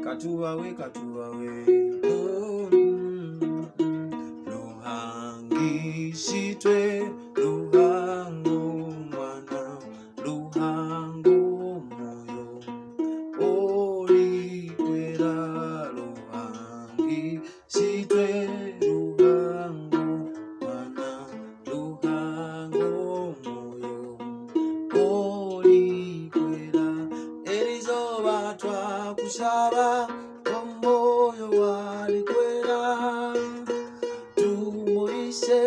katubawe luhangishitwe luhango mwana luhango moyo olikwera luhangishitwe luhango mwana luhango moyo olikwera erizoba twakusaba omoyo walikwera tumuise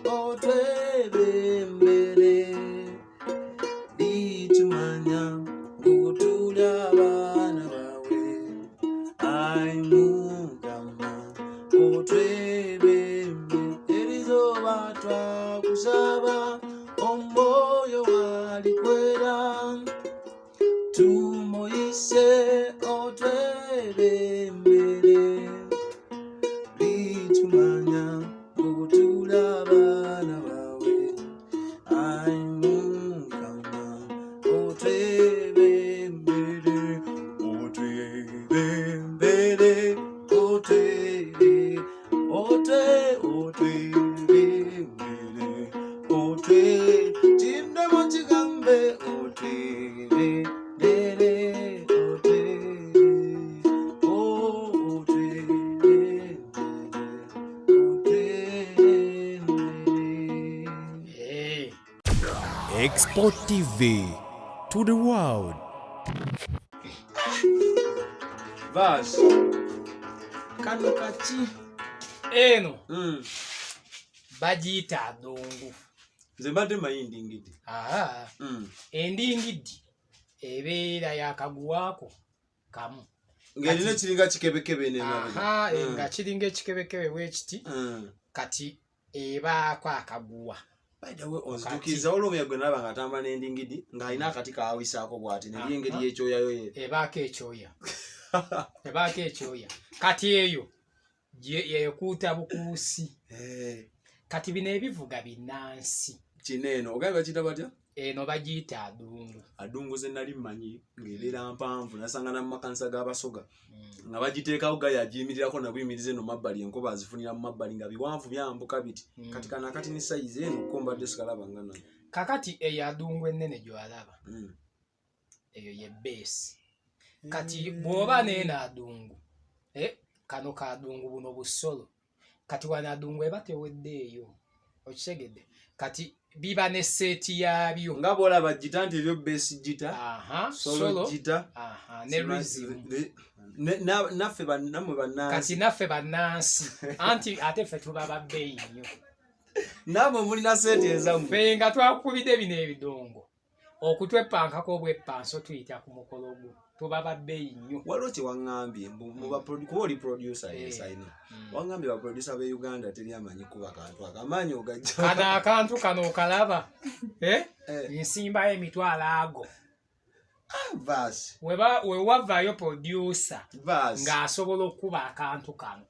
otwebembere litumanya ngutulya abana bawe aimugama otwebembere erizoba twakusaba omoyo walikwera tumuise otwebembere litumanya ngutula abana bawe aimugama otwebembere chindemo chigambe Export TV to the world. Vas. Kano kati. Eno. Bagiyita adungu. Nze mbadde mayindi ngidi. Endingidi ebeera yakaguwaako kamu. Ng'erina kiringa kikebekebe n'emabega. Nga kiringa ekikebekebe bwekiti. Kati ebaako akaguwa. By the way, ozitukiza olumya gwe nalaba nga atamba n'endingidi ng'alina akati kaawisaako bw'ati ne lyengeri y'ekyoyayo ye. Ebaako ekyoya. Ebaako ekyoya. Kati eyo yekuuta bukuusi. Kati bino ebivuga binaansi. Kino eno ogamba bakiyita batya? Eno bagiyita adungu. Adungu ze nali mmanyi ng'ebeera mpanvu nasangana mu makanisa g'abasoga nga bagiteekawo gaya agiyimirirako na buyimirize eno mabbali enkuba azifunira mu mabbali nga biwanvu byambuka biti kati kana akati ni sayizi eno kombadde sikalaba nga nayo. Kakati eyo adungu ennene gy'alaba eyo ye base. Kati bw'oba neena adungu kano ka adungu buno busolo kati wana adungu eba teweddeeyo okitegedde kati biba ne seeti yabyo nga bw'olaba gita nti ebyo base gita solo gita ne rhythm naffe bannamwe bannansi kati naffe bannansi anti ate ffe tuba babbeeyi nnyo namwe mulina seeti ezammwe ffe nga twakubidde bino ebidongo okutwepankako obweppanso tuyita ku mukolo gwo tuba babbeeyi nnyo. Waliwo kye waŋŋambye kuba oli producer yesaina waŋŋambye baproducer b'e Uganda teri amanyi kuba kantu akamanyi ogajja kano akantu kano okalaba nsimbayo emitwalo ago wewavaayo producer ng'asobola okuba akantu kano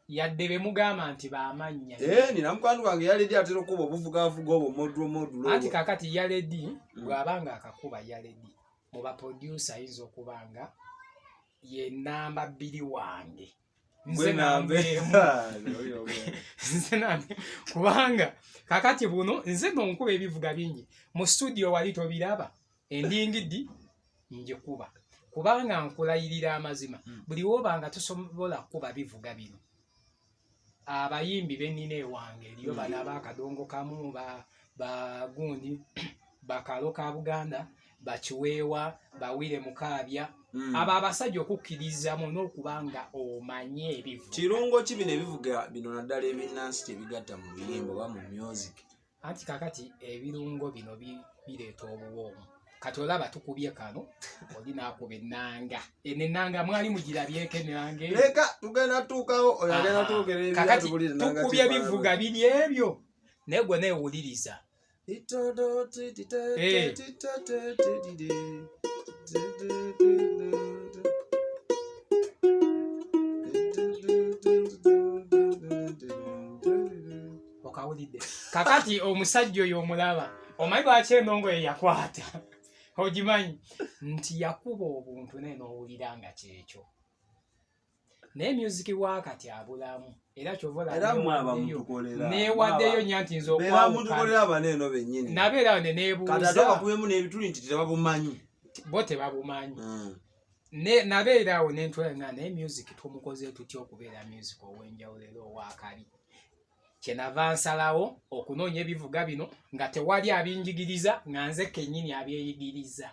yadde be mugamba nti baamannya nina mukwano gwange yaledi atera okuba obuvugavuga obwo modulo anti kakati yaledi bw'abanga akakuba yaledi mu baproducer ayinza okuba nga ye namba 2 wange nze nambe kubanga kakati buno nze nonkuba ebivuga bingi mu studio wali tobiraba endingidi njekuba kubanga nkulayirira amazima buli wobanga tosobola kuba bivuga bino abayimbi bennina ewange eriyo bano abakadongo kamu bagundi bakalo ka Buganda bakiweewa bawire mukaabya abo abasajja okukkiriza mu n'okubanga omanye ebivuga kirungo ki bino ebivuga bino naddala ebinnansi tebigatta mu luyimba oba mu music anti kakati ebirungo bino bireeta obuwoomu kati olaba tukubye kano oli naakuba ennanga eno ennanga mwali mugirabyeko ennanga eyo leka tugenda tuukawo oyo agenda tuukera kakati tukubye ebivuga biri ebyo naye gwe neewuliriza okawulidde kakati omusajja oyo omulaba omanyi lwaki endongo ye yakwata ogimanyi nti yakuba obuntu naye n'owulira nga kyekyo naye music wakati abulamu era kyovola era mwaba mutukolera newaddeyo nya nti nze bera mutukolera abaneno bennyini nabeera ne nebuuza kati ate bakubemu n'ebituli nti tebabumanyi bo tebabumanyi nabeera awo nentwala naye music tumukoze tutya okubeera music ow'enjawulo era owakali kyenava nsalawo okunoonya ebivuga bino nga tewali abinjigiriza nga nze kennyini abyeyigiriza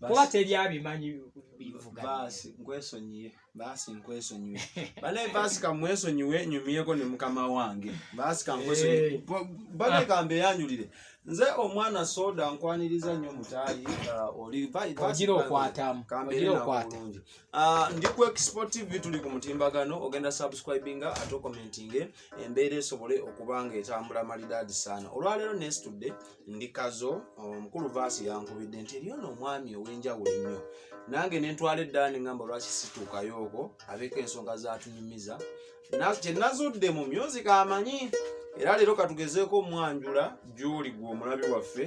kuba teri abimanyi bivuga baasi nkwesonyiwe banaye baasi kamwesonyiwe nyumyeko ne mukama wange baasi kankwesonyiwe baleka mbeyanjulire nze omwana soda nkwaniriza nnyo mutaayi ogira okwatamu ndi ku Export TV tuli ku mutimbagano ogenda subscribinga ate commentinge embeera esobole okuba nga etambula malidaadi saana olwaleero nesitudde ndi kazo omukulu vaasi yankubidde nti eriyo n'omwami ow'enjawulo ennyo nange nentwala eddala ne ngamba lwaki situukayo okwo abeeko ensonga zatunyumiza kyenazudde mu music amanyi era leero katugezeeko omwanjula gy'oli gwe omulabi waffe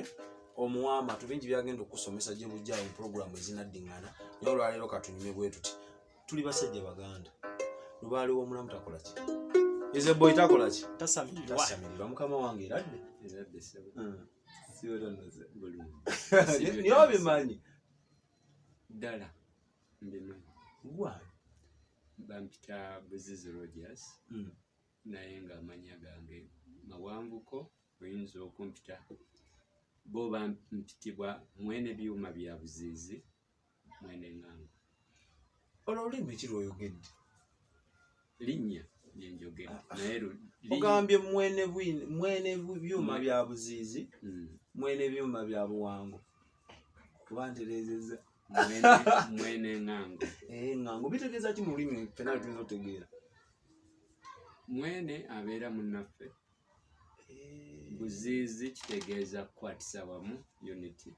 omuwama tubingi byagenda okusomesa gye bujja mu puroguramu ezinaddiŋŋana naye olwaleero katunyume bwe tuti tuli basajja baganda lubaaliwo omulamu takola ki ezeboyi takola ki tasamirirwa mukama wange eradde niye obimanyi ddala mbimanyi gwani bampita Buzizi Rogers naye nga amanya gange mawanvuko oyinza okumpita bo bampitibwa mwene byuma bya Buzizi mwene ŋŋango olwo olulimi ki lw'oyogedde linnya lyenjogera naye ogambye mwene byuma bya Buzizi mwene byuma bya Buwango kuba ntereezezza mwene ŋŋango ŋŋango bitegeeza ki mu lulimi fena tuyinza otegeera mwene abeera munnaffe Buzizi kitegeeza kukwatisa wamu unity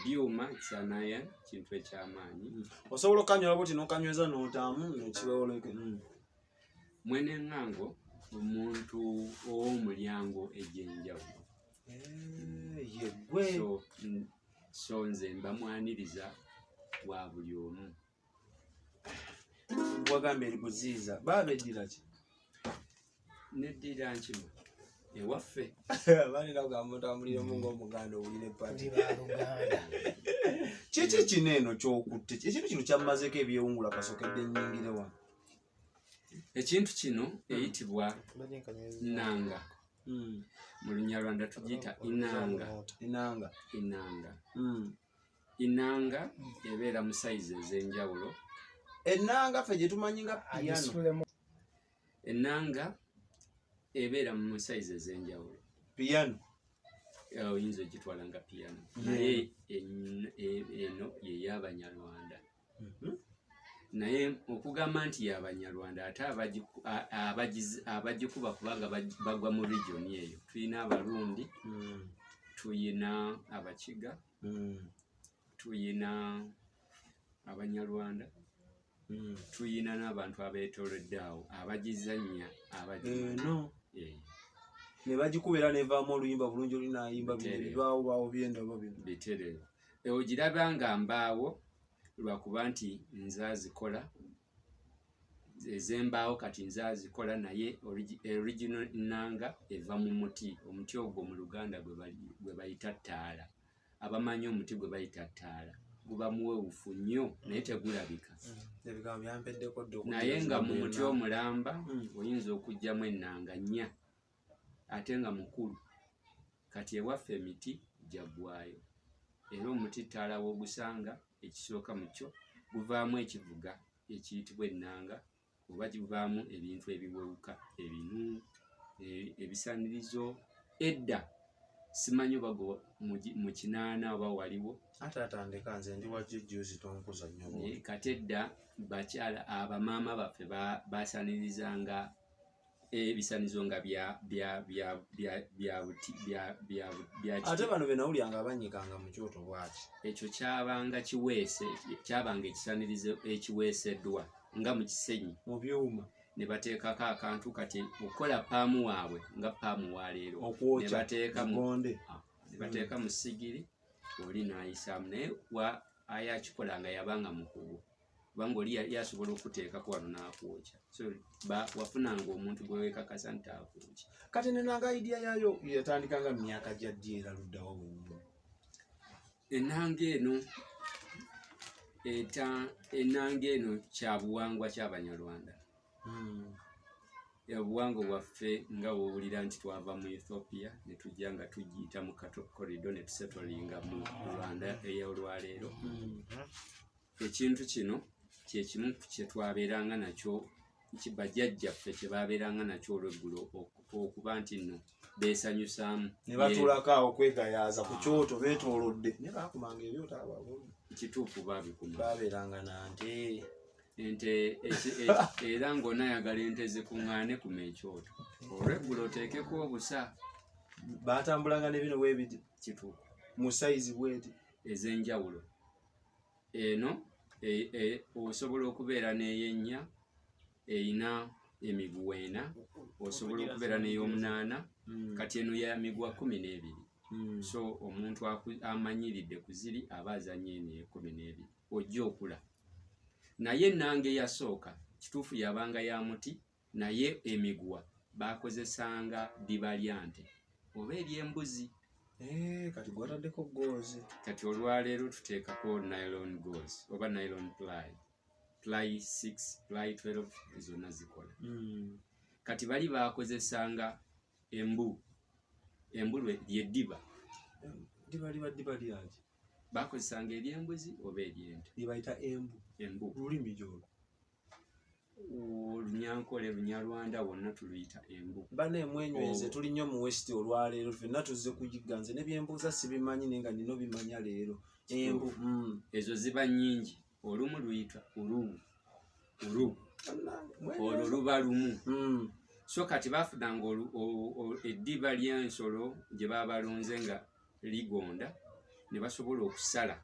byuma kyanaye kintu ekyamaanyi osobola okanywera boti n'okanyweza n'otaamu nekiwewoleke mwene ŋŋango omuntu ow'omulyango egy'enjawulo yegwe so nze mbamwaniriza wa buli omu wagambye eri Buziiza baba eddira ki neddira nkima ewaffe banira kugamba otambuliremu ng'omuganda owulire pati kiki kino eno kyokutte ekintu kino kyamazeko ebyewungula kasookedde nnyingire wano ekintu kino eyitibwa nnanga mu Lunyarwanda tugiyita inanga ebeera mu sayizi ez'enjawulo ennanga ffe gye tumanyi nga piano ennanga ebeera mu sayizi ez'enjawulo piano oyinza ogitwala nga piano naye eno ye y'Abanyarwanda naye okugamba nti y'Abanyarwanda ate abagikuba kubanga bagwa mu regioni eyo tulina Abarundi tuyina Abakiga tuyina Abanyarwanda tuyina n'abantu abeetoolodde awo abagizannya eno ne bagikubira nevaamu oluyimba bulungi olinayimba bibaawo byendabo bino biterere ogiraba nga mbaawo lwakuba nti nze azikola ez'embaawo kati nze azikola naye original nnanga eva mu muti omuti ogwo mu Luganda gwe bayita ttaala abamanyi omuti gwe bayita ttaala guba muwewufu nnyo naye tegulabika naye nga mu muti omulamba oyinza okugyamu ennanga nnya ate nga mukulu kati ewaffe emiti jaggwayo era omuti ttaala w'ogusanga ekisooka mu kyo guvaamu ekivuga ekiyitibwa ennanga oba kivaamu ebintu ebiwewuka ebinu ebisanirizo edda simanyi bago mu kinaana oba waliwo ate atandika nze ndi wajjujjuzi tonkuza nnyo kati edda bakyala abamaama baffe basanirizanga ebisanizo nga ate bano benawulyanga abanyikanga mu kyoto bwaki ekyo kyabanga kiweese kyabanga ekisanirizo ekiweeseddwa nga mu kisenyi mu byuma ne bateekako akantu kati okukola paamu waabwe nga paamu waleero ne bateeka mu sigiri oli n'ayisaamu naye wa ayakikolanga yabanga mukugu kubanga oli yasobola okuteekako wano n'akwokya so wafunanga omuntu gwe weekakasa nti akwokya. Kati n'ennanga idea yaayo yatandikanga mu myaka gya ddi era luddawo bwennyini? Ennanga eno kyabuwangwa ky'Abanyarwanda. Obuwangwa bwaffe nga woowulira nti twava mu Ethiopia ne tujja nga tugiyita mu corridor ne tusettlinga mu Rwanda ey'olwaleero. Ekintu kino kye kimu kye twabeeranga nakyo bajjajjaffe kye baabeeranga nakyo olweggulo okuba nti nno beesanyusaamu ne batuulako awo kwegayaaza ku kyoto beetoolodde ne baakubanga ebyoto ababulu. Kituufu baabikuma baabeeranga nante ente era ng'onaayagala ente zikuŋŋaane kuma ekyoto olweggulo oteekeko obusa. baatambulanga ne bino bwebiti Kituufu mu sayizi bweti ez'enjawulo. Eno osobola okubeera n'eyennya eyina emiguwa 4, osobola okubeera n'ey'omunaana kati eno ya miguwa 12. So omuntu amanyiridde ku ziri aba azanye eno e12 ojja okula. Naye ennanga eyasooka kituufu yabanga ya muti naye emiguwa baakozesanga ddiba lya nte oba ery'embuzi. kati gwataddeko goozi. Kati olwaleero tuteekako nylon gauze oba nylon ply 6 ply 12 zonna zikola. Kati bali baakozesanga embu lyeddiba. Ddiba lyaki? Baakozesanga ery'embuzi oba ery'ente. Libayita embu. Lulimi gyolwo. Olunyankole Lunyarwanda wonna tuluyita embu. Bana emwenyweze tuli nnyo mu West olwaleero ffenna tuzze kugigga nze ne byembuuza sibimanyi naye nga nino bimanya leero. Embu ezo ziba nnyingi. Olumu luyitwa ulu olwo luba lumu. So kati baafunanga eddiba ly'ensolo gye baabalonze nga ligonda ne basobola okusala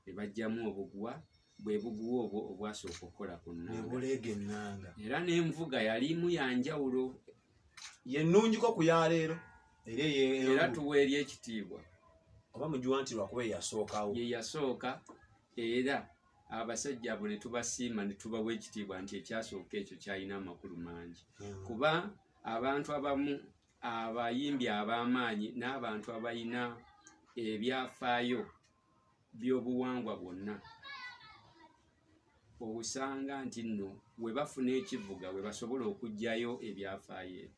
ne bajjamu obuguwa bwe buguwa obwo obwasooka okukola ku nnanga. Era n'envuga yalimu yanjawulo. Yennungiko ku yaleero era tuweerya ekitiibwa. Oba mugiwa nti lwakuba eyasookawo. Ye yasooka era abasajja abo ne tubasiima ne tubawa ekitiibwa nti ekyasooka ekyo kyalina amakulu mangi. Kuba abantu abamu abayimbi ab'amaanyi n'abantu abalina ebyafaayo by'obuwangwa bwonna obusanga nti nno we bafuna ekivuga we basobola okuggyayo ebyafaayo.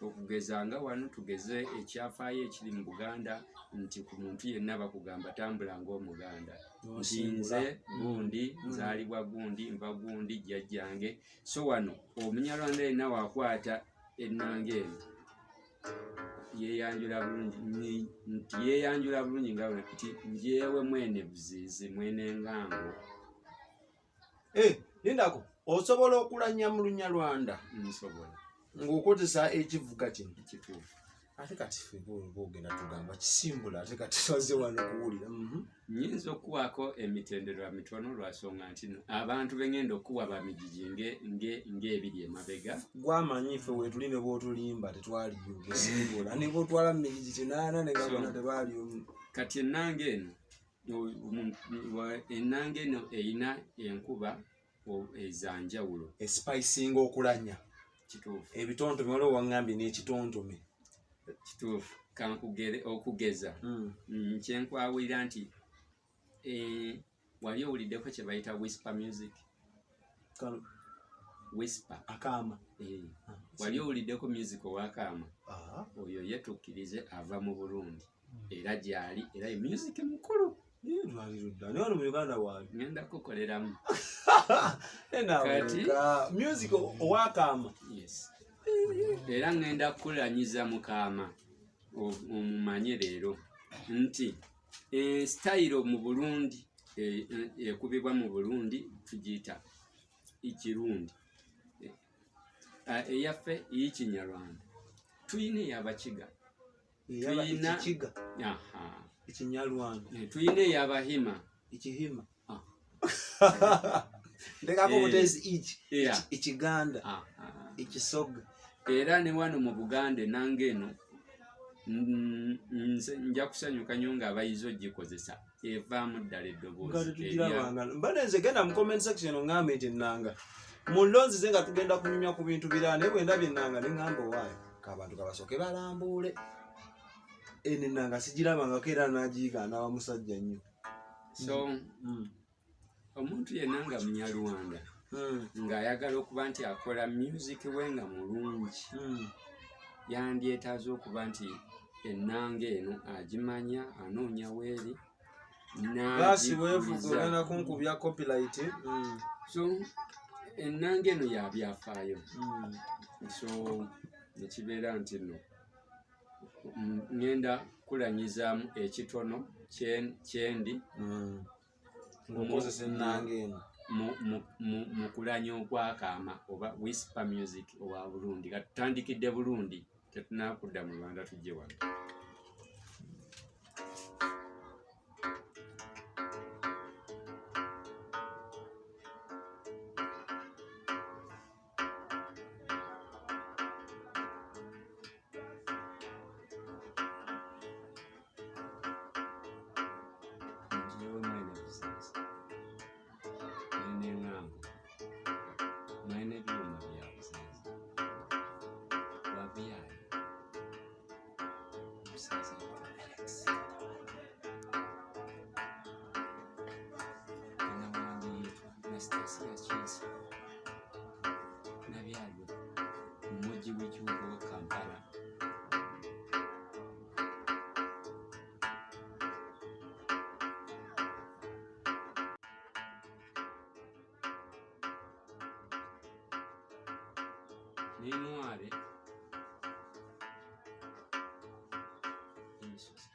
Okugeza nga wano tugeze ekyafaayo ekiri mu Buganda nti ku muntu yenna bakugamba tambula ng'Omuganda. Nti nze gundi nzaalibwa gundi nva gundi jjajjange. So wano Omunyarwanda yenna waakwata ennanga eno yeeyanjula bulungi nga nti njewe mwene buziizi mwene ngango. Lindako osobola okulanya mu Lunyarwanda? Nsobola. Ng'okozesa ekivuga kino? Kituufu. Ate kati ffe boogenda tugamba kisimbula ate kati twaze wano kuwulira. Nnyinza okuwaako emitendera mitono lwasonga nti abantu bengenda okuwa bamijiji ng'ebiri emabega. Gwamanyi ffe weetuli ne bw'otulimba tetwaliyo gesimbula ne bw'otwala mu mijiji kinaana ne gabona tebaaliyo. Kati ennanga eno eyina enkuba ezanjawulo. Esipayisinga okulanya. Kituufu. Ebitontome waliwo waŋŋambye n'ekitontome. Kituufu. Kankugere okugeza. Kyenkwawulira nti wali owuliddeko kye bayita whisper music. Whisper. Akaama. Wali owuliddeko music ow'akaama. Oyo ye tukkirize ava mu Burundi era gyali era ye music mukulu. Lwalirudda wano mu Uganda waali ngenda kukoleramu. Kati music ow'akaama. Yes. Era ngenda kukulanyiza Mukama omumanye leero nti style mu Burundi ekubibwa mu Burundi tugiyita Ikirundi. Eyaffe y'Ikinyarwanda tuyina ey'Abakiga. Tuyina Ikikiga. Ikinyarwanda. Tuyina ey'Abahima. Ikihima. Ndekako butezi Ikiganda. Ikisoga. Era ne wano mu Buganda ennanga eno nze nja kusanyuka nnyo ng'abayizi ogikozesa evaamu ddala eddoboozi mbadde nze genda mu comment section oŋŋambe nti ennanga mulonzize nga tugenda kunyumya ku bintu birala naye bwe ndabye ennanga ne ŋŋamba owaayo k'abantu kabasooke balambuule eno ennanga sigirabangako era n'agiyiga n'aba musajja nnyo. So omuntu yenna nga munyarwanda ng'ayagala okuba nti akola music we nga mulungi yandyetaaze okuba nti ennanga eno agimanya anoonya weeri basi weefuga ogenda kunkubya copyright. So ennanga eno ya byafaayo. So nekibeera nti nno ngenda kulanyizaamu ekitono kyendi ng'okozesa ennanga eno mu kulanya okwakaama oba whisper music owa Burundi. Katutandikidde Burundi, tetunakudda mu Rwanda tujje wano. N'intware y'imisozi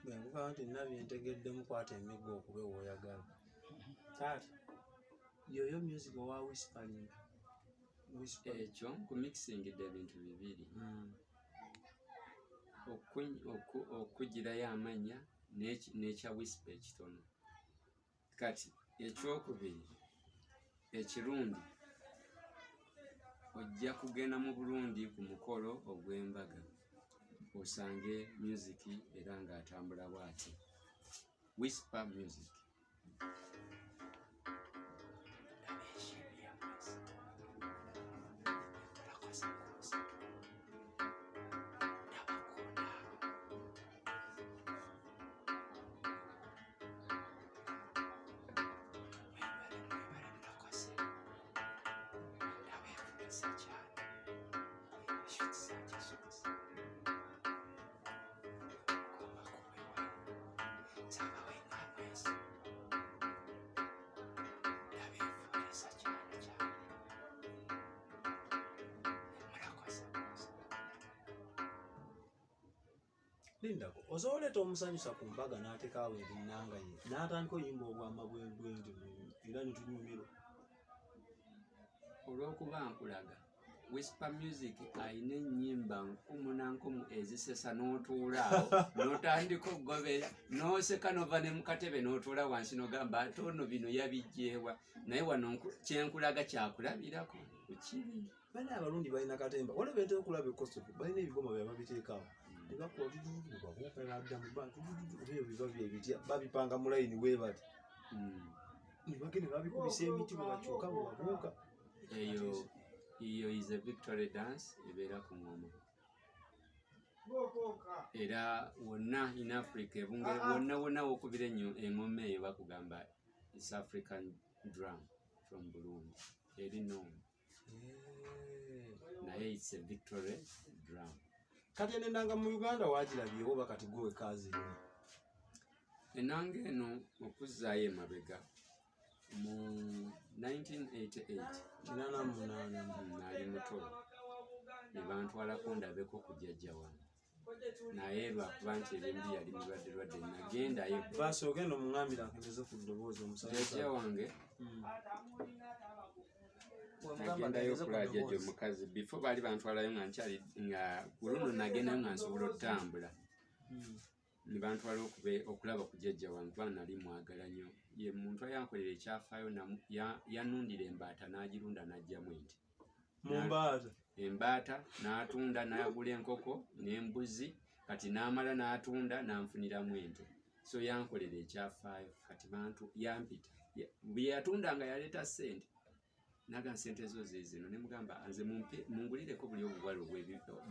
bwenkugaa nti nina byentegeddemu kwata emiggo okuba ew'oyagala. Taata yoyo music owa whispering ekyo nkumixingidde ebintu bibiri. Okugirayo amanya n'ekya whisper ekitono. Kati ekyokubiri ekirundi ojja kugenda mu Burundi ku mukolo ogw'embaga osange music era ng'atambula bw'ati whisper music. Lindako osoboleeta omusanyusa ku mbaga n'atekaawo ennanga ye n'atandika oyimba obwama bw'enti era nitunyumirwa. Olw'okuba nkulaga whisper music ayina ennyimba nkumu na nkumu ezisesa n'otuulaawo n'otandika okugobera n'oseka nova ne mu katebe n'otuula wansi n'ogamba ate ono bino yabijjeewa naye wano kyenkulaga kyakulabirako ku kibi. Bane Abarundi balina katemba wala beetera okulaba ekosopo balina ebigoma bye babiteekaawo tebakuwa babuuka n'adda mu bantu ebyo biba byebitya babipanga mu layini bwe bati ne bagenda babikubisa emiti bwe bakyuka bwe babuuka. Eyo is a victory dance ebeera ku ngoma era wonna in Africa ebungere bwonna wokubira ennyo engoma eyo bakugamba East African drum from Burundi eri known naye it's a victory drum. Kati ennanga mu Uganda waagirabyewo oba kati gwe kazi eno? Ennanga eno okuzzaayo emabega mu 1988 naali muto ne bantwalako ndabeko ku jjajja wange naye lwakuba nti ebyembi yali mulwadde nagendayo baasi ogenda omuŋambira akendeze ku ddoboozi omusajja wange nagendayo okulaba jjajja omukazi before baali bantwalayo nga nkyali nga ku luno nagendayo nga nsobola otambula ne bantwala okulaba ku jjajja wange kuba nali mwagala nnyo. Ye muntu ayankolera ekyafaayo, yanundira embaata n'agirunda n'aggyamu ente. Embaata n'atunda n'agula enkoko n'embuzi, kati n'amala n'atunda n'anfuniramu ente. So yankolera ekyafaayo. Kati bantu yampita bwe yatundanga yaleeta ssente, naga ssente zo zezino, ne mugamba nze mungulireko buli obuwala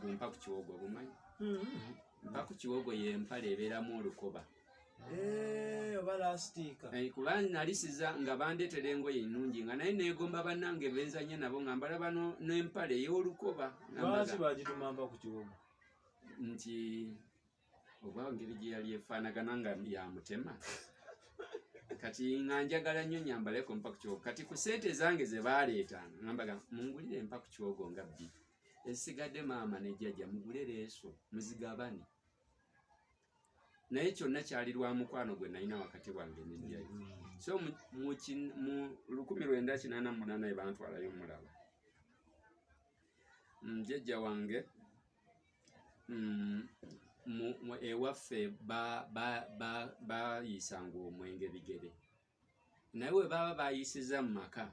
bumpa ku kiwogo, bumanyi mpa ku kiwogo y'empale ebeeramu olukoba oba lastika. Kuba nalisiza nga bandeetera engoye ennungi nga naye neegomba bannange benzanye nabo nga mbalaba n'empale ey'olukoba. Lwaki bagituma mpa ku kiwogo? Nti oba ngeri gye yali efaanagana nga yamutema. Kati nga njagala nnyo nyambaleko mpa ku kiwogo. Kati ku ssente zange ze baaleetanga ngambaga mungulire mpa ku kiwogo nga bbiri, esigadde maama ne jjajja mugule leeso muzigabane. Naye kyonna kyali lwa mukwano gwe nalina wakati wange n'ejjayo. So mu 1988 bantwalayo mulaba. Jjajja wange ewaffe bayisanga omwenge bigere, naye we baba bayisiza mu maka,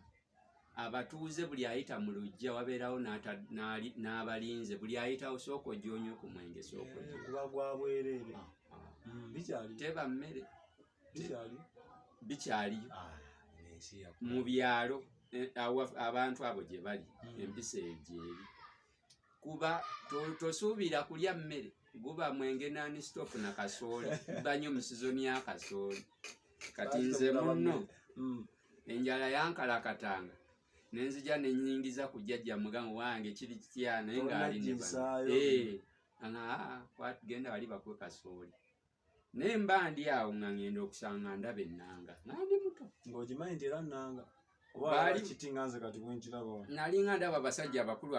abatuuze buli ayita mu lujja wabeerawo n'abalinze, buli ayitawo sooka ojja ku mwenge, sooka ojja kuba gwa bwereere. Bikyali teba mmere, bikyaliyo mu mu byalo abantu abo gye bali, empisa egyeri. Kuba tosuubira kulya mmere, guba mwenge nani stop na kasooli, banyo mu sizoni ya kasooli. Kati nze munno enjala yankalakatanga, nenzija nenyingiza ku jjajja mugango wange kiri kitya, naye ng'ali ne genda wali bakwe kasooli. Naye mba ndi awo nga ngenda okusanga ndaba ennanga, nga ndi muto. Ng'ogimanyi nti era nnanga nali nga ndaba abasajja abakulu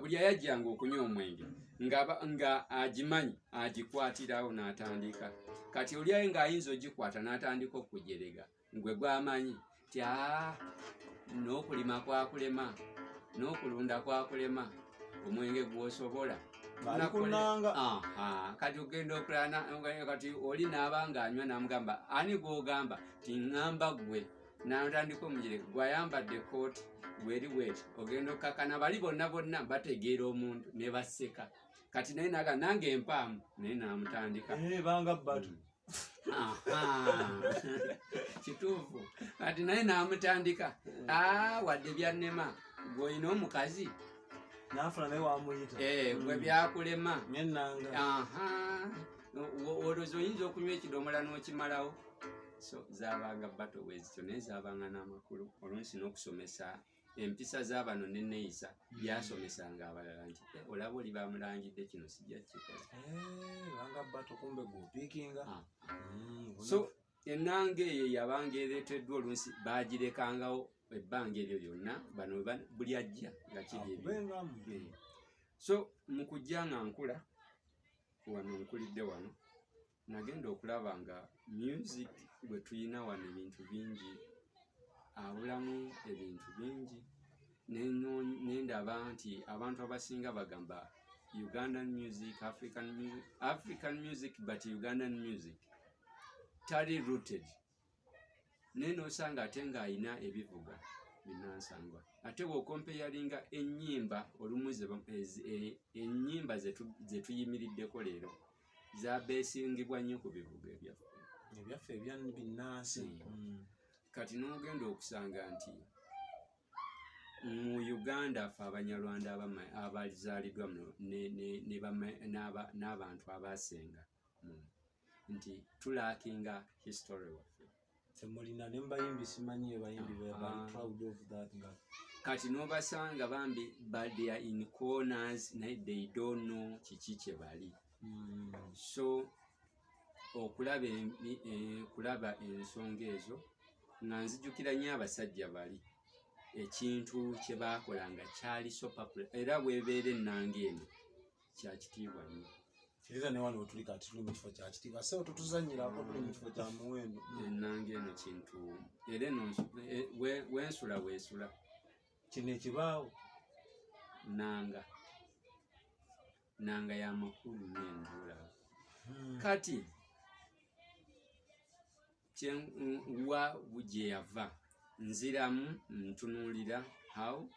buli ayajjanga okunywa omwenge nga agimanyi agikwatirawo n'atandika. Kati oliayo ng'ayinza ogikwata n'atandika okujerega, ngwe gwamanyi ti n'okulima kwakulema, n'okulunda kwakulema, omwenge gwosobola. Kati ogenda okulana, kati oli n'abanga anywa n'amugamba ani gw'ogamba ti ŋŋamba ggwe. N'atandika omujereka gwayambadde kooti weri weti, ogenda okakana bali bonna bategeera omuntu ne baseka. Kati naye naga nange empaamu, naye n'amutandika banga batu kituufu. Kati naye n'amutandika wadde byannema gw'olina omukazi n'afuna naye wamuyita gwe byakulema n'ennanga. Olowooza oyinza okunywa ekidomola n'okimalawo. So zaabanga bato bwezityo, naye zaabanga n'amakulu. Oluusi n'okusomesa empisa z'abano n'enneeyisa byasomesanga abalala nti olaba oli bamulangidde kino sijja kikola. Banga bato kumbe gwopiikinga. So ennanga eyo yabanga ereeteddwa, oluusi baagirekangawo ebbanga eryo lyonna, bano buli ajja nga kiri ebyo. So mu kujja nga nkula wano, nkulidde wano, nagenda okulaba nga music bwe tuyina wano ebintu bingi, abulamu ebintu bingi, nendaba nti abantu abasinga bagamba Ugandan music, African music, but Ugandan music tali rooted. Naye n'osanga ate ng'ayina ebivuga binansangwa. Ate bw'okompeyalinga ennyimba olumu ennyimba ze tuyimiriddeko leero zabeesingibwa nnyo ku bivuga ebyaffe ebya binaansi. Kati n'ogenda okusanga nti mu Uganda ffe Abanyarwanda abazaaliddwa muno n'abantu abaasenga nti tulaakinga history waffe. Temulina ne mbayimbi simanyi ebayimbi bali proud of that. Kati n'obasanga bambi they are in corners, they don't know kiki kye bali. So okulaba ensonga ezo nga nzijukira nnyo abasajja bali, ekintu kye baakolanga kyali so popular, era bwebeera ennanga eno kyakitiibwa nnyo. Era ne wano tuli kati tuli mu kifo kya kitiibwa, so tutuzanyirako tuli mu kifo kya muwendo. Ennanga eno kintu, era eno wensula weesula. Kino ekibaawo nanga y'amakulu n'enjula. kati wa buje yava nziramu ntunulira how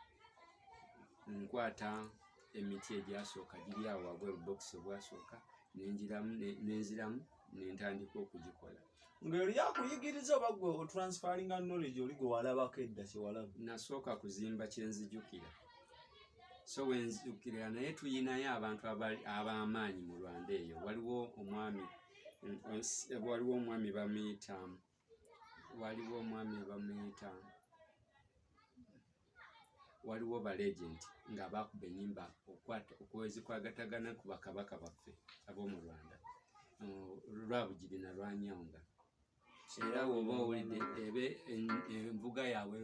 nkwata emiti egyasooka giri awo wabweru box bwasooka nenziramu nentandika okugikola. Ngeri yakuyigiriza oba gwe otransferringa knowledge oli gwe walabako edda kyewalaba? Nasooka kuzimba kyenzijukira. So wenzijukira naye tuyinayo abantu ab'amaanyi mu Rwanda eyo. Waliwo omwami bamuyita waliwo ba legend nga bakuba ennyimba okwezikwagattagana ku bakabaka baffe ab'omu Rwanda Lwabugiri na Lwanyawanga. Era woba owulidde ebe envuga yaabwe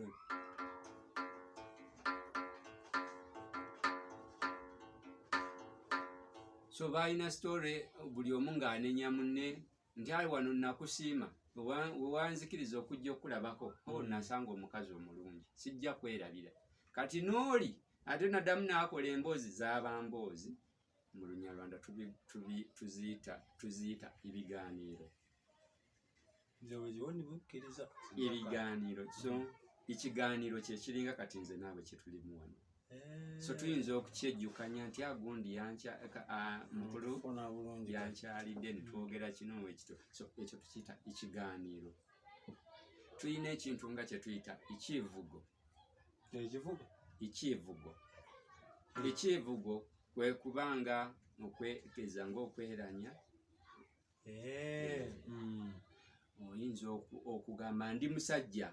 so balina story buli omu ng'anenya munne nti ali wano nakusiima wewanzikiriza okujja okulabako nasanga omukazi omulungi sijja kwerabira kati n'oli ate naddamu n'akola emboozi z'abamboozi mu Lunyarwanda tuziyita ebigaaniiro. Ebigaaniiro so ekigaaniiro kye kiringa kati nze naawe kye tulimu wano. So tuyinza okukyejjukanya nti agundi mukulu yankyalidde ne twogera kino wekito. So ekyo tukiyita ekigaaniiro. Tuyina ekintu nga kye tuyita ekivugo. Ekivugo kwe kubanga okwegeza ng'okweranya. Oyinza okugamba ndi musajja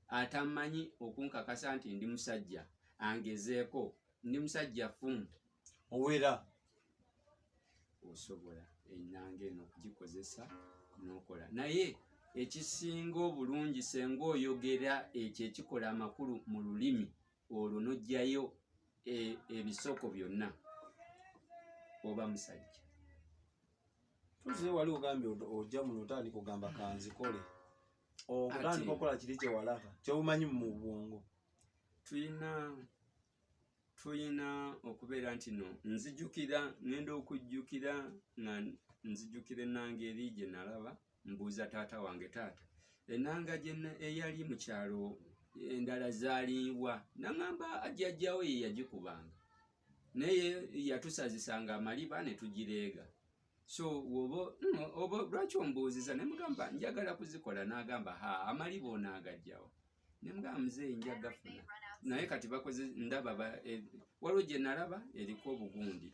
atamanyi okunkakasa nti ndi musajja angezeeko ndi musajja fumu owera osobola ennanga eno okugikozesa n'okola. Naye ekisinga obulungi senga oyogera ekyo ekikola amakulu mu lulimi olwo n'oggyayo ebisoko byonna oba musajja. Tuze wali ogambye ojja muno otandika ogamba kanzikole okutandika okukola kiri kyewalaba kyobumanyi mu bwongo. Tuyina okubeera nti no nzijukira ngenda okujjukira nga nzijukira ennanga eri gye nalaba mbuuza taata wange taata ennanga eyali mu kyalo endala zaaliibwa naŋŋamba jjajjawo ye yagikubanga naye yatusazisanga amaliba ne tugireega. So oba lwaki ombuuziza ne mugamba njagala kuzikola n'agamba amaliba onaagajjawo ne mugamba muzeeyi nja gafuna naye kati bakoze ndaba waliwo gye nalaba eriko obugundi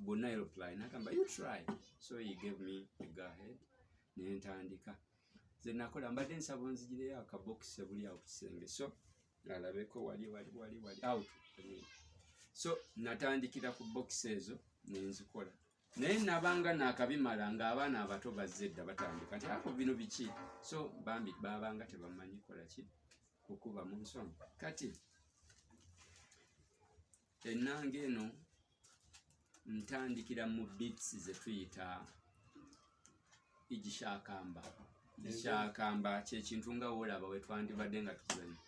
bonna aeropline n'agamba you try. So he gave me a go ahead ne ntandika ze nakola mbadde nsaba onzigireyo akabokisi buli awo ku kisenge so alabeko wali out. So natandikira ku bokisi ezo ne nzikola naye nabanga nakabimala ng'abaana abato bazze edda batandika nti ako bino biki. So bambi babanga tebamanyi kola ki kukuba mu nsonga. Kati ennanga eno ntandikira mu beats ze tuyita igishakamba. Igishakamba kye kintu nga woolaba we twandibadde nga tukulanyi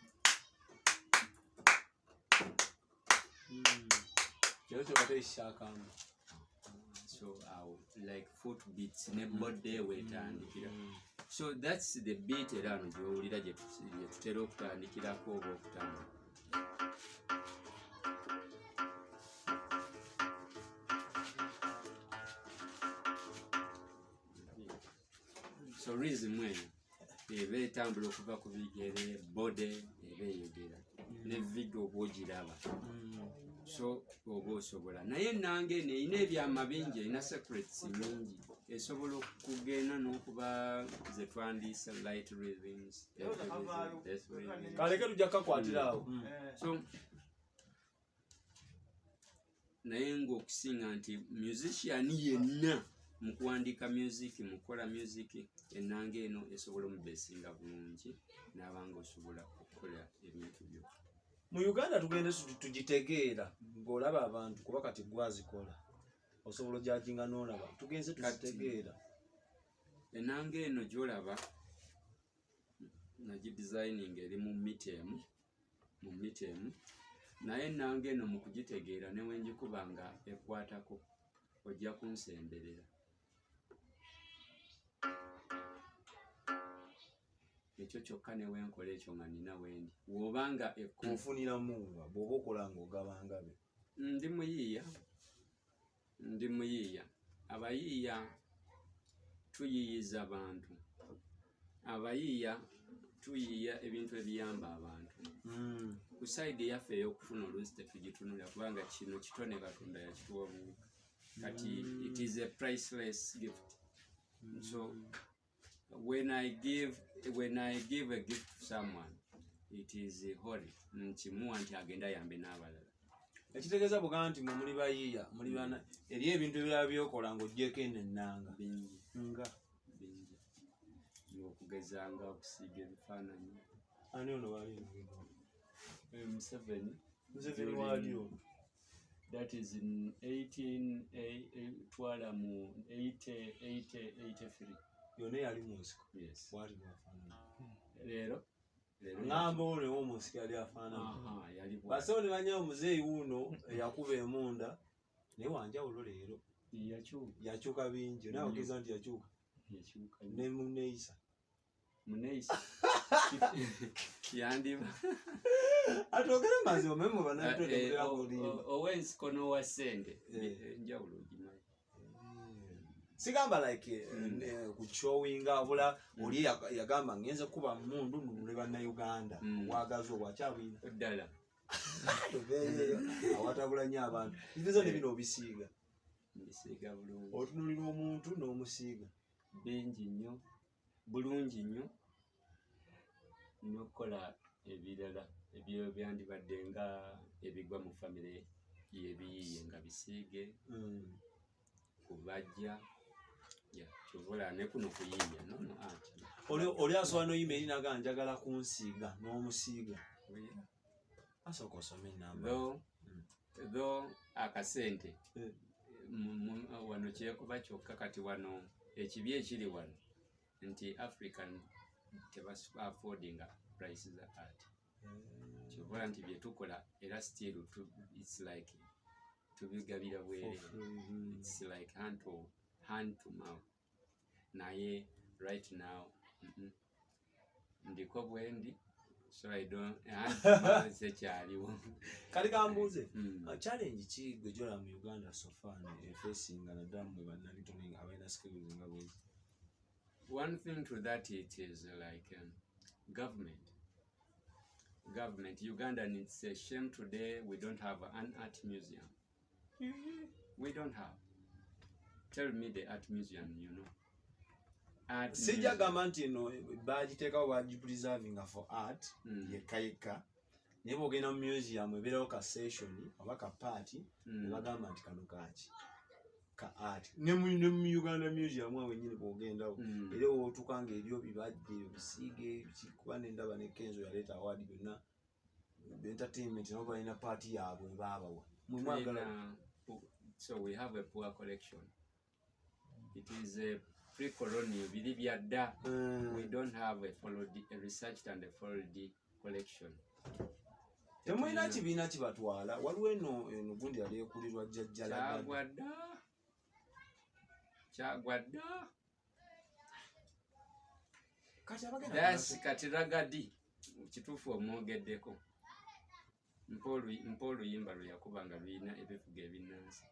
so like foot beats ne body wetandikira. So that's the beat era no gyowulira gye tutera okutandikirako oba okutambula. So rhythm eno eba etambula okuva ku bigere body eba eyogera ne video oba ogiraba so oba osobola. Naye ennanga eno erina ebyama bingi erina secrets mingi esobola okugenda n'okuba ze twandiisa light rhythms kaleke tujja kakwatira awo. So naye ng'okusinga nti musician yenna mu kuwandiika music mu kukola music ennanga eno esobola omubeesinga bulungi n'abanga osobola okukola ebintu byo. Mu Uganda tugende tugitegeera ng'olaba abantu kuba kati gwazikola osobola ojjajinga n'olaba tugenze tuzitegeera. Ennanga eno gy'olaba nagidesigning eri mu mitemu naye ennanga eno mu kugitegeera ne wengikuba nga ekwatako ojja kunsemberera ekyo kyokka ne wenkola ekyo nga nina wendi wobanga ofunira muwa bw'oba okola ng'ogabanga be. Ndi muyiiya abayiiya tuyiiyiza abantu abayiiya tuyiiya ebintu ebiyamba abantu ku sayidi eyaffe ey'okufuna oluusi tetugitunulira kubanga kino kitone Katonda yakituwa buwuka kati it is a priceless gift. So when I give a gift to someone it is holy nkimuwa nti agenda yambe n'abalala. Ekitegeeza bugamba nti mwe muli bayiiya muli bana eri ebintu ebirala byokola ng'oggyeko eno ennanga bingi nga okugezanga okusiiga ebifaananyi. ani ono bali Museveni wali ono that is in 18 mu 83 yonna yali mu nsiko yes bwati bwafaanana leero ngamba olewo mu nsiko yali afaanana yali basawo ne banyawo muzeeyi wuuno eyakuba emunda naye wanjawulo leero yakyuka bingi naye okiriza nti yakyuka ne muneeyisa yandiba atogere mazima memu banatolemulimba ow'ensiko n'owa ssente enjawulo ogimanyi. sigamba like kukyowinga abula oli yagamba ngenze kuba mundu nunule bannayuganda obwagazi obwakyabwina ddala awatabula nnyo abantu ibizo ne bino obisiiga mbisiiga bulungi otunulira omuntu n'omusiiga bingi nnyo bulungi nnyo n'okukola ebirala ebyo byandibadde nga ebigwa mu famire yebiyiiye nga bisiige kubajja kyobola ne kuno kuyiiya nono ati oli asobola noyima eri naga njagala kunsiiga n'omusiiga asooka osome enamba tho akasente wano kyekuba kyokka kati wano ekibi ekiri wano nti African tebaaffordinga price za art kyobola nti byetukola era still it's like tubigabira bwere it's like hand to mouth naye right now ndiko bwendi so I don't sekyaliwo kali kambuuze challenge ki gwe gyola mu Uganda so far efeesinga naddala mwe bannabitone abalina skills nga bwezi. One thing to that it is like government Uganda, and it's a shame today we don't have an art museum. We don't have. Tell me the art museum, you know. Sijagamba nti eno bagiteekawo bagipreservinga for art yekka naye bw'ogenda mu museum ebeerawo ka session oba ka party ne bagamba nti kano kaaki ka art ne mu Uganda museum awo wennyini bw'ogendawo era wootuuka ng'ebyo bibajje bisiige kuba nendaba ne Kenzo yaleeta award byonna entertainment nabo balina party yaabwe baabawa so we have a poor collection. It is a pre-colonial bili byadda. We don't have a researched and a followed collection. Temulina kibiina kibatwala waliwo eno gundi yali ekulirwa jjajjala kyagwadda kati ragadi kituufu omwogeddeko mpa oluyimba lwe yakuba nga luyina ebivuga ebinaansi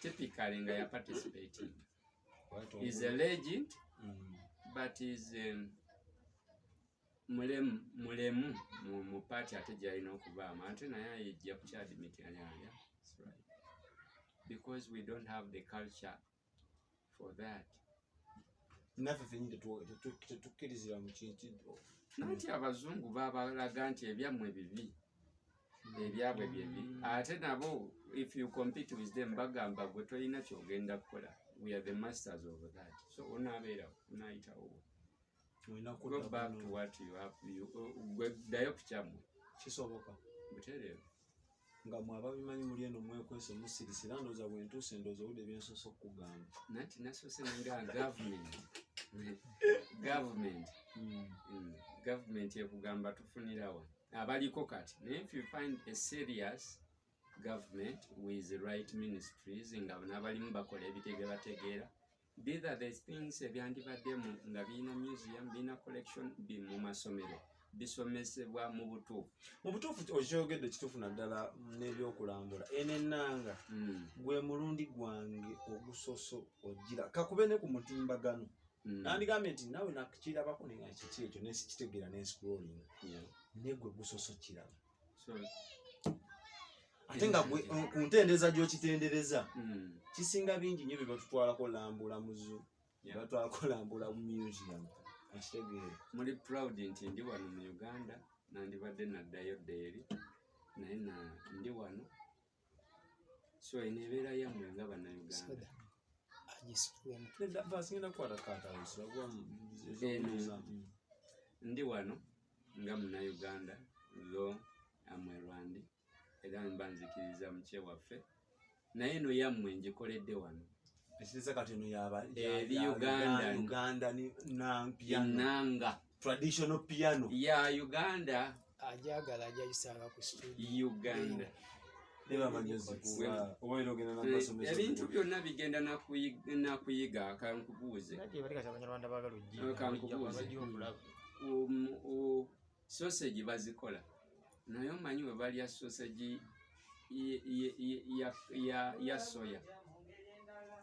typically nga ya participating is a legend but is mulemu mu party ate gyalina okubaamu ate naye ayejja kukyadimityanyanya because we don't have the culture for that. Naffe fenyini tetukkirizira mu kintu nati abazungu babalaga nti ebyammwe bibi ebyabwe byebi ate nabo if you compete with them bagamba gwe tolina kyogenda kukola. We are the masters of that. So unabeera unayitawo go back to what you have dayo kukyamwe kisoboka butereevu nga mwaba bimanyi muli eno mwekwese musirisira ndooza bwentuuse ndooza owudde byensosa okugamba nati nasose nga government ekugamba tufunirawa abaliko kati naye if you find a serious government with the right ministries nga n'abalimu bakola ebitege bategeera these are the things ebyandibadde nga birina museum birina collection mu masomero bisomesebwa mu butuufu okyogedde kituufu naddala n'ebyokulambula eno ennanga gwe mulundi gwange ogusoso ogira kakube ne ku mutimbagano nandigambye nti nawe nakirabako nenga kiki ekyo nesikitegeera nescrolling ne gwe gusoso kiraba ate nga ku ntendeeza gy'okitendereza kisinga bingi nnyo bye batutwalako lambula mu zoo batwalako lambula mu museum ekitegeere muli proud nti ndi wano mu Uganda nandibadde naddayo ddeeri naye ndi wano so eneebeera yammwe nga bannayuganda ndi wano nga munnayuganda lo amwerwandi era mba nzikiriza muke waffe naye eno yammwe ngikoledde wano ekiriza kati eno eri Uganda nanga traditional piano ya Uganda ajagala ajayisanga ku studio Uganda ebintu byonna bigenda nakuyiga kankubuuze sausage bazikola naye omanyi we balya sausage ya soya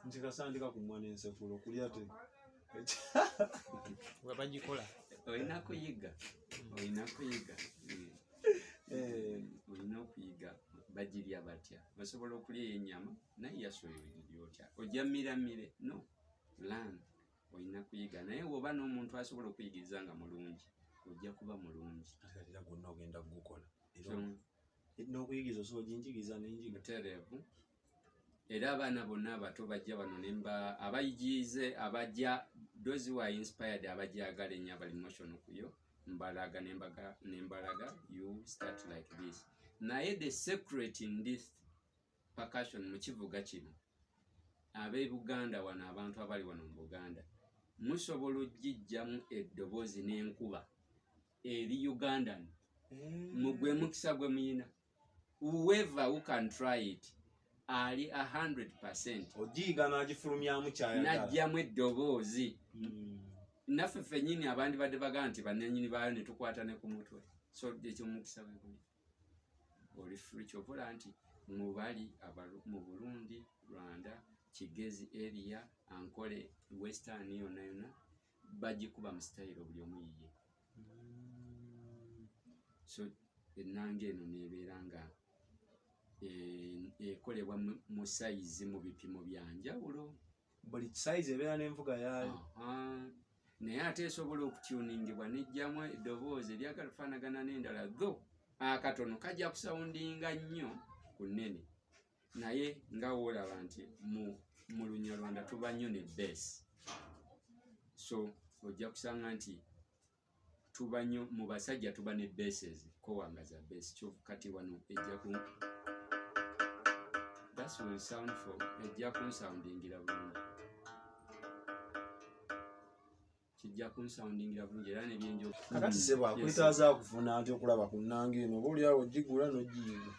ntikasandika kumwa n'ensekulo kulya te webagikola olina kuyiga olina okuyiga bagirya batya basobola okulya ennyama naye yasoya ogirya otya ojja miramire no lan olina kuyiga naye woba n'omuntu asobola okuyigiriza nga mulungi ojja kuba mulungi era gonna ogenda kugukola n'okuyigiriza osobola ginjigiriza nenjiga mutereevu era abaana bonna abato bajja wano abayigiize abajja those who are inspired abajagala ennyo abali emotional kuyo mbalaga nembalaga you start like this naye the secret in this percussion mu kivuga kino ab'e Buganda wano abantu abali wano mu Buganda musobola ogijjamu eddoboozi n'enkuba eri Ugandan mugwe mukisa gwe muyina whoever who can try it ali 100% ojiiga n'agifulumyamu kyayagala najjamu eddoboozi naffe ffennyini abandi badde bagaa nti bannannyini baayo ne tukwata ne ku mutwe so ekyomukisa bwe guli oli free kyokola nti mubali mu Burundi Rwanda Kigezi area Ankole Western yonna bagikuba mu style buli omu yiye so ennanga eno neebeera nga ekolebwa mu sayizi mu bipimo bya njawulo buli sayizi ebeera n'envuga yaayo naye ate esobola okutuningibwa n'ejjamu eddoboozi eryagala kufaanagana n'endala tho akatono kajja kusawundinga nnyo ku nnene naye nga woolaba nti mu Lunyarwanda tuba nnyo ne bass so ojja kusanga nti tuba nnyo mu basajja tuba ne basses kowangaza bass kati wano ejja ku that's will sound for ejja kunsoundingira bulungi kijja kunsoundingira bulungi era nebyenjo kakati sebo akwetaaza kufuna nti okulaba ku nnanga eno oba oliawo ogigula n'ogiyiga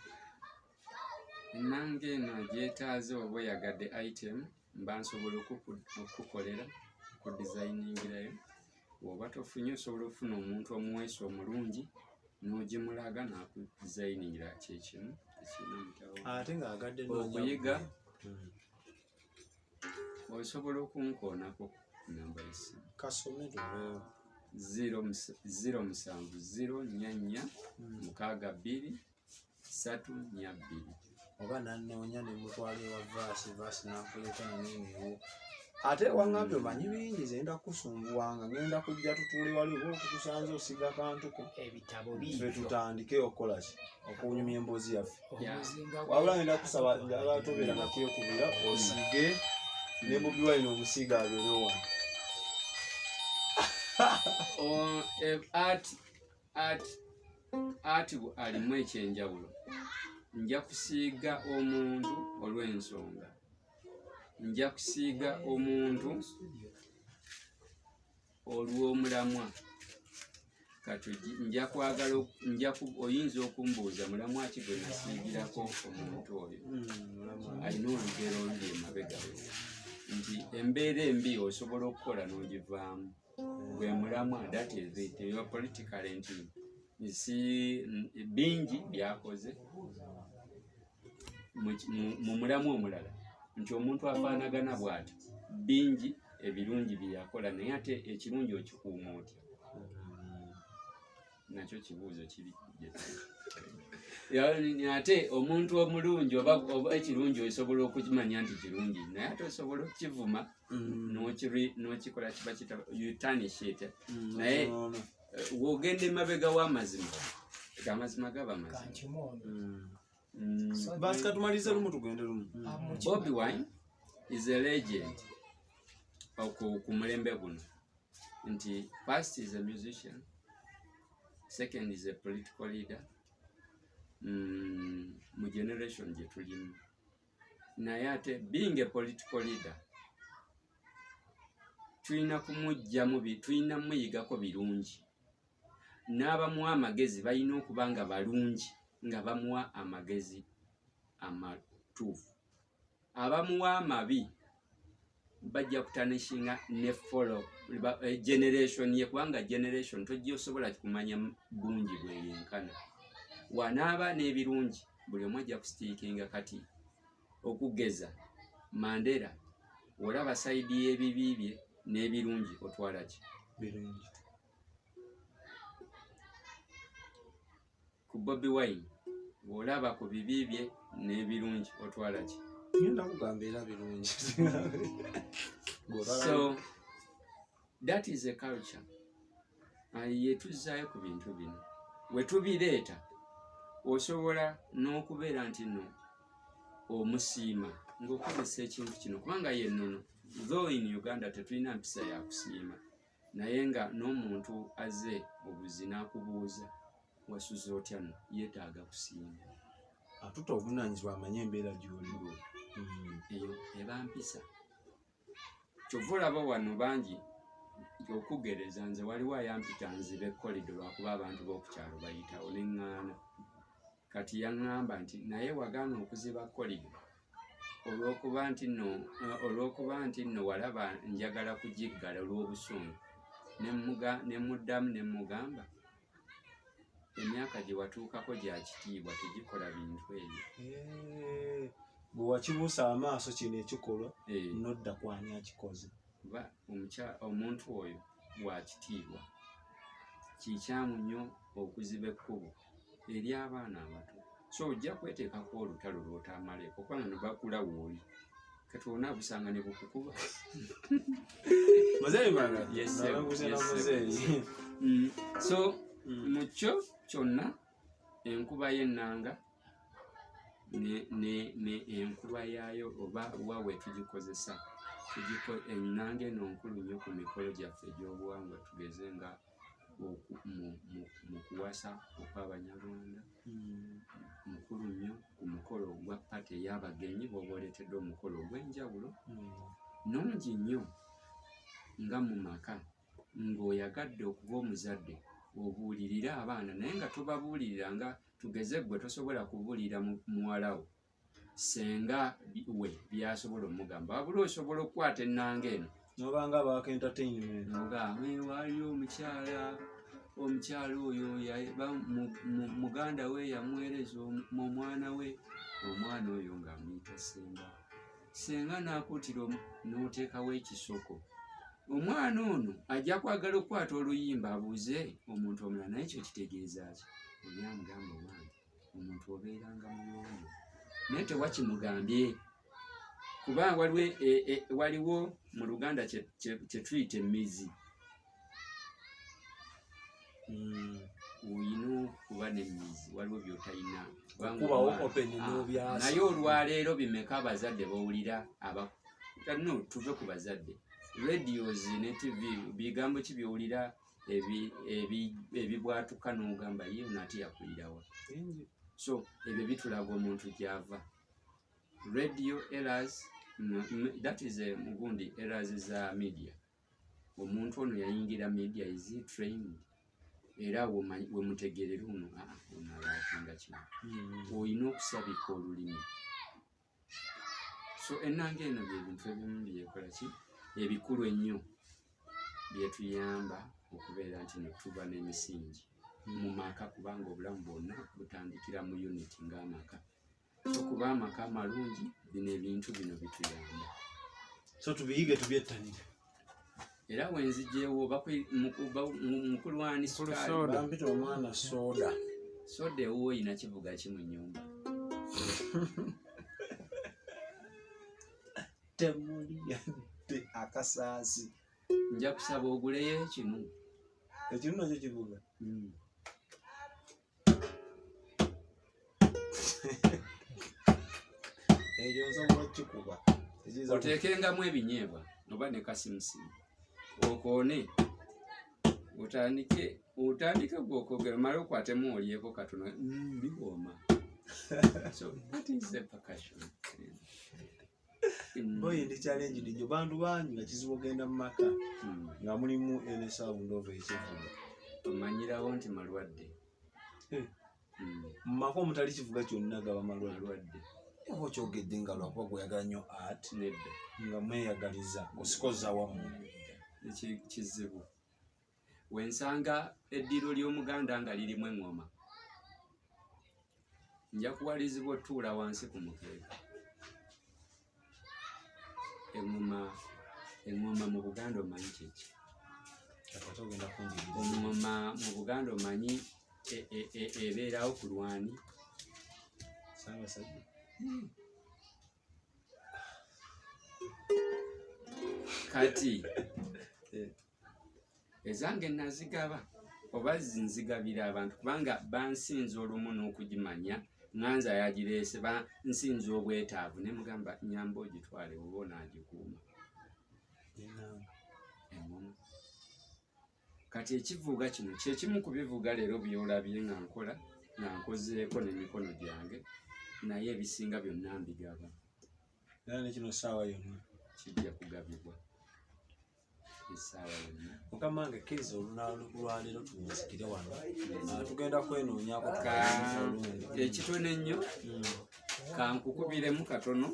ennanga eno gyetaaze oba oyagadde item mba nsobola okukukolera ku designingirayo oba tofunye osobola okufuna omuntu omuweesa omulungi n'ogimulaga n'akudesigningira kyekimu ate ng'agadde okuyiga osobola okunkoonako namba y'essimu kasome tuweewo 07462 oba nanoonya ne mutwala ewa vaasi n'akuyita naneneewo ate waŋŋambye omanyi bingi zenda kukusumbuwanga ngenda kujja tutuule wali oba okukusanza osiga kantuko ebitabo ffe tutandike okukola ki okunyumya emboozi yaffe omuzinga wabula ngenda kusaba abatobeera nakyekubira osige ne Bobi Wine omusiga abeere wano ati alimu ekyenjawulo nja kusiiga omuntu olw'ensonga nja kusiiga omuntu olw'omulamwa kati nja kwagala oyinza okumbuuza mulamwa ki gwe nasiigirako omuntu oyo alina olugero oluli emabega we nti embeera embi osobola okukola n'ogivaamu gwe mulamwa. That is it. You are politically nti bingi byakoze mu mulamu omulala nti omuntu afaanagana bw'ati bingi ebirungi byeyakola naye ate ekirungi okikuuma otya? Nakyo kibuuzo kiri ate omuntu omulungi oba ekirungi osobola okukimanya nti kirungi naye ate osobola okukivuma n'okikola kiba kita yutanishite naye wogenda emabega w'amazima amazima gaba mazima. Basi katumalize lumu tugende lumu. Bobi Wine is a legend ku mulembe guno nti first is a musician, second is a political leader mu generation gye tulimu, naye ate being a political leader tulina kumugjamu tulina muyigako birungi, n'abamuwa amagezi balina okuba nga balungi nga bamuwa amagezi amatuufu. Abamuwa amabi bajja kutanishinga ne follow generation ye, kubanga generation tojja osobola kumanya bungi bwe yenkana. Wanaaba n'ebirungi buli omu ajja kusitiikinga kati okugeza Mandela olaba sayidi y'ebibi bye n'ebirungi otwala ki? Birungi. Ku Bobi Wine olaba ku bibi bye n'ebirungi otwala ki? Ngenda kugamba era birungi. So that is a culture. Yetuzaayo ku bintu bino we tubireeta osobola n'okubeera nti no omusiima ng'okozesa ekintu kino kubanga ye nnono. Though in Uganda tetulina mpisa ya kusiima naye nga n'omuntu azze obuzi n'akubuuza wasuze otya no yeetaaga kusiima. Atuta obuvunaanyizibwa amanye embeera gy'oliwo. Eyo eba mpisa. Kyova olaba wano bangi okugereza nze waliwo ayampita nzibe kolido lwakuba abantu b'okukyalo bayitawo n'eŋŋaana. Kati yaŋŋamba nti naye wagaana okuziba kolido olw'okuba nti nno walaba njagala kugiggala olw'obusungu. Ne muddamu ne mugamba emyaka gye watuukako gya kitiibwa tegikola bintu ebyo. Bwe wakibuusa amaaso kino ekikolwa nodda kwani akikoze. Kuba omuntu oyo wa kitiibwa kikyamu nnyo okuziba ekkubo eri abaana abato. So ojja kweteekako olutalo lw'otaamaleeko kubanga ne bakula wooli kati wonna busanga ne bukukuba. Muzeeyi manga so mu kyo kyonna enkuba y'ennanga ne enkuba yaayo oba wawe tugikozesa ennanga eno nkulu nnyo ku mikolo gyaffe egy'obuwangwa tugeze nga mu kuwasa okw'Abanyarwanda, mukulu nnyo ku mukolo gwa pate ey'abagenyi bw'oba oleetedde omukolo ogw'enjawulo, nungi nnyo nga mu maka ng'oyagadde okuba omuzadde obuulirira abaana naye nga tobabuulirira nga tugeze gwe tosobola kubuulira muwalawo senga we byasobola omugamba wabula osobola okukwata ennanga eno nobanga abaako entertainment ogamba waliyo omukyala oyo muganda we yamuweereza omwana we, omwana oyo ng'amuyita senga n'akuutira n'oteekawo ekisoko. Omwana ono ajja kwagala okukwata oluyimba abuuze omuntu omulala naye ekyo kitegeeza ki? Oli amugamba owange omuntu obeeranga muyonjo naye tewakimugambye kubanga waliwo mu Luganda kye tuyita emizi. Oyina okuba n'emizi waliwo by'otalina naye olwaleero bimeka abazadde bawulira no tuve ku bazadde radios ne TV bigambo ki byowulira ebibwatuka n'ogamba ye nati yakulirawa. So ebyo bitulaga omuntu gy'ava. Radio errors, that is mugundi errors za media. Omuntu ono yayingira media is trained era we mutegerera ono onalakinga kino oyina okusabika olulimi. So So ennanga eno byebintu ebimu byekola ki ebikulu ennyo byetuyamba okubeera nti netuba n'emisingi mu maka, kubanga obulamu bwonna butandikira mu unity ng'amaka. So kuba amaka amalungi, bino ebintu bino bituyamba. So tubiyige tubyettanire. Era wenzijeewo mukulwani sukaali bampita omwana soda. Soda ewuwo oyina kivuga ki mu nnyumba? Temuli yadde akasaasi. Nja kusaba oguleyo ekinu. Ekinu nakyo kivuga. Ekyo nsobola okukikuba. Oteekengamu ebinyeebwa oba ne kasimusimu. Okoone otandike gw'okwogera omale okwatemu olyeko katono biwooma. So that is the percussion. Boy ndi challenge ndijo bantu bangi nga kizibu ogenda mu maka nga mulimu ene sound of ekivuga. Omanyirawo nti malwadde. Mu maka omutali kivuga kyonna gaba malwadde. Ebo kyogedde nga lwakuba gweyagala nnyo art Nedda. nga mweyagaliza osikoza wamu. Kizibu. Wensanga eddiro ly'Omuganda nga lirimu engoma, nja kuwalizibwa otuula wansi ku mukeeka. Engoma mu Buganda omanyi kiki? Engoma mu Buganda omanyi ebeerawo ku lwani. Kati ezange nazigaba oba zinzigabira abantu kubanga bansinza olumu n'okugimanya nganza yagireese bansinza obwetaavu ne mugamba nyamba ogitwale oba onaagikuuma. Engoma kati ekivuga kino kyekimu ku bivuga leero byolabye nga nkola nga nkozeeko n'emikono gyange, naye ebisinga byonna mbigaba. Era ne kino saawa yonna kijja kugabibwa essaawa yonna. Mukama wange kkiriza olunaalo lwaleero tunzikire wano. Tugenda kwenoonyako ekitono ennyo kankukubiremu katono.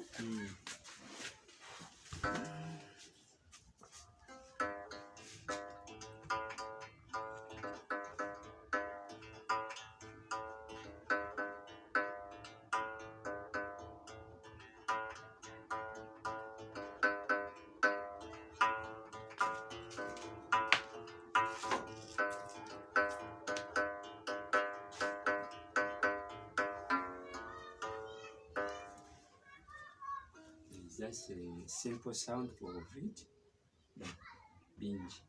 Just a simple sound of it. Bingi.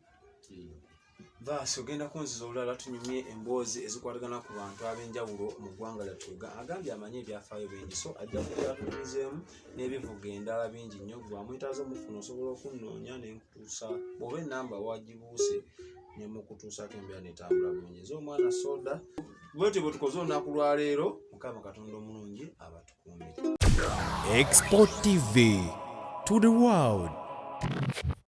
Vaasi ogenda kunziza olulala tunyumye emboozi ezikwatagana ku bantu ab'enjawulo mu ggwanga lyattu. Agambye amanyi ebyafaayo bingi, so ajja kutumizeemu n'ebivuga endala bingi nnyo. Bwamwetaaza omufuna osobola okunnoonya ne nkutuusa. Bw'oba ennamba wagibuuse ne mukutuusako embeera n'etambula bulungi. Ez'omwana soda bwetyo bwe tukoze olunaku lwa leero. Mukama Katonda omulungi abatukuumire. Export TV to the world.